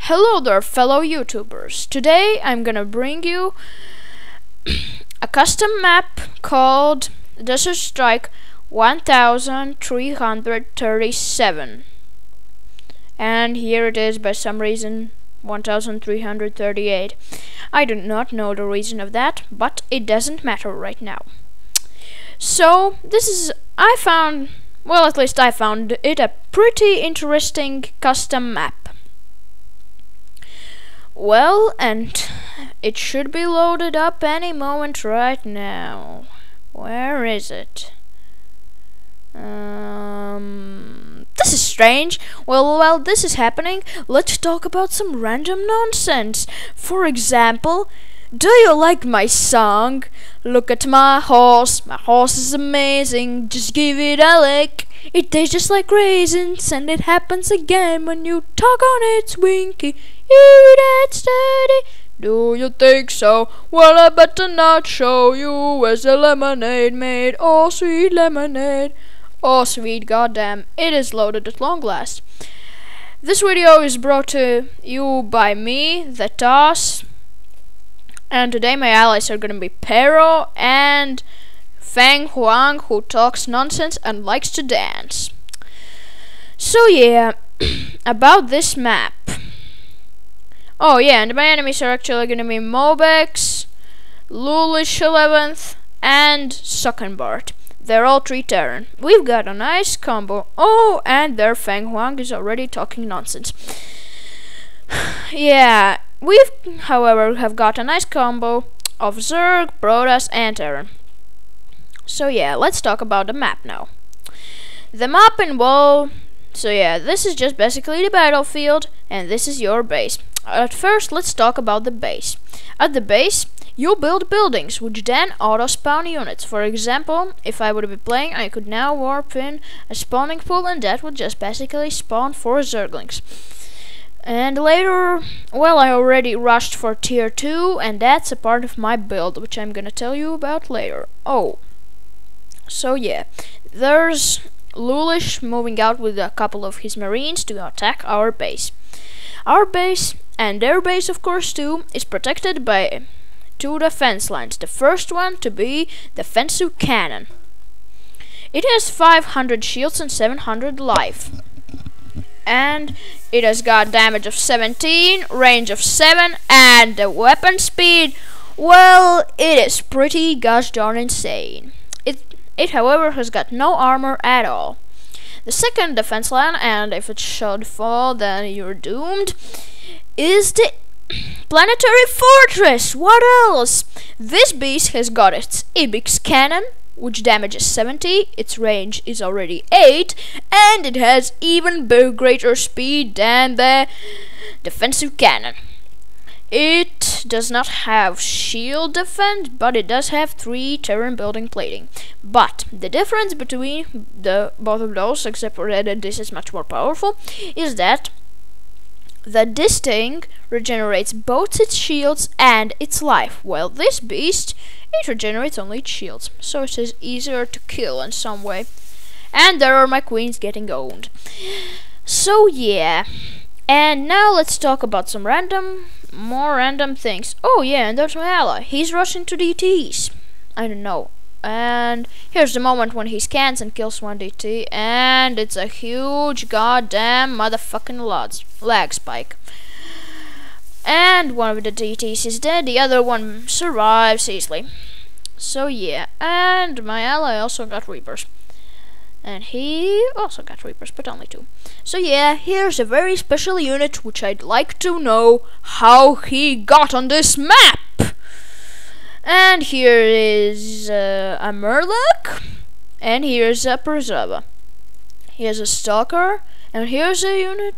Hello there, fellow YouTubers. Today I'm gonna bring you a custom map called Desert Strike 1337. And here it is, by some reason 1338. I do not know the reason of that, but it doesn't matter right now. So I found it a pretty interesting custom map. Well, and it should be loaded up any moment right now. Where is it? This is strange. Well, while this is happening, let's talk about some random nonsense. For example, do you like my song? Look at my horse is amazing, just give it a lick. It tastes just like raisins, and it happens again when you tug on its winky. You that steady, do you think so? Well, I better not show you. Where's the lemonade made? Oh, sweet lemonade. Oh, sweet goddamn, it is loaded at long last. This video is brought to you by me, the Toss. And today my allies are gonna be Pero and Feng Huang, who talks nonsense and likes to dance. So yeah, about this map. Oh yeah, and my enemies are actually gonna be Mobex, Lulish 11th, and Suckenbart. They're all 3 Terran. We've got a nice combo. Oh, and their Feng Huang is already talking nonsense. Yeah, we've, however, have got a nice combo of Zerg, Protoss, and Terran. So yeah, let's talk about the map now. The map involves... So yeah, this is just basically the battlefield, and this is your base. At first, let's talk about the base. At the base, you build buildings, which then auto-spawn units. For example, if I would be playing, I could now warp in a spawning pool, and that would just basically spawn 4 Zerglings. And later, well, I already rushed for tier 2, and that's a part of my build, which I'm gonna tell you about later. Oh, so yeah, there's Lulish moving out with a couple of his marines to attack our base. Our base, and their base of course too, is protected by 2 defense lines. The first one to be the Fensu cannon. It has 500 shields and 700 life. And it has got damage of 17, range of 7, and the weapon speed, well, it is pretty gosh darn insane. It however has got no armor at all. The second defense line, and if it should fall then you're doomed, is the planetary fortress. What else? This beast has got its Ibix cannon, which damages 70, its range is already 8, and it has even greater speed than the defensive cannon. It does not have shield defense, but it does have 3 Terran building plating. But the difference between both of those, except for that this is much more powerful, is that this thing regenerates both its shields and its life, while this beast, it regenerates only its shields, so it is easier to kill in some way. And there are my queens getting owned. So yeah, and now let's talk about some more random things. Oh yeah, and there's my ally. He's rushing to DTs. I don't know. And here's the moment when he scans and kills 1 DT, and it's a huge goddamn motherfucking lag spike. And one of the DTs is dead, the other one survives easily. So yeah, and my ally also got Reapers. And he also got Reapers, but only 2. So yeah, here's a very special unit which I'd like to know how he got on this map. And here is a Murloc, and here's a Preserva. Here's a Stalker, and here's a unit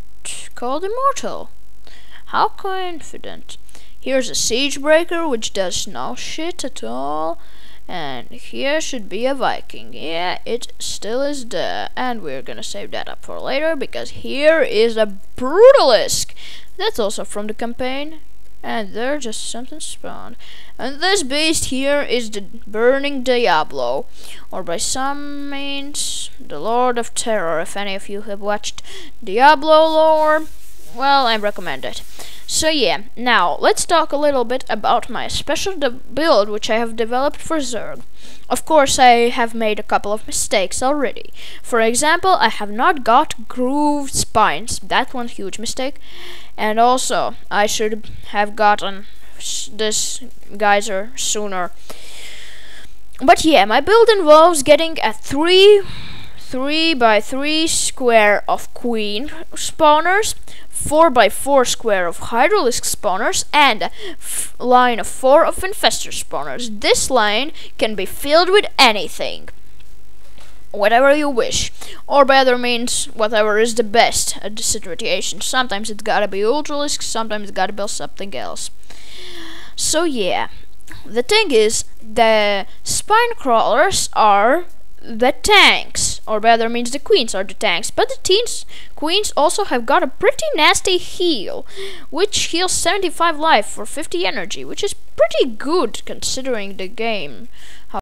called Immortal. How confident. Here's a Siegebreaker, which does no shit at all. And here should be a Viking. Yeah, it still is there. And we're gonna save that up for later, because here is a Brutalisk. That's also from the campaign. And there just something spawned. And this beast here is the Burning Diablo, or by some means the Lord of Terror. If any of you have watched Diablo lore, well, I recommend it. So yeah, now let's talk a little bit about my special build which I have developed for Zerg. Of course, I have made a couple of mistakes already. For example, I have not got grooved spines. That one huge mistake. And also, I should have gotten this geyser sooner. But yeah, my build involves getting a 3 by 3 square of queen spawners, 4 by 4 square of hydralisk spawners, and a line of 4 of infestor spawners. This line can be filled with anything, whatever you wish, or by other means, whatever is the best at the situation. Sometimes it's gotta be ultralisk, sometimes it's gotta be something else. So yeah, the thing is, the spine crawlers are the tanks, or by other means the queens are the tanks, but the queens also have got a pretty nasty heal, which heals 75 life for 50 energy, which is pretty good considering the game.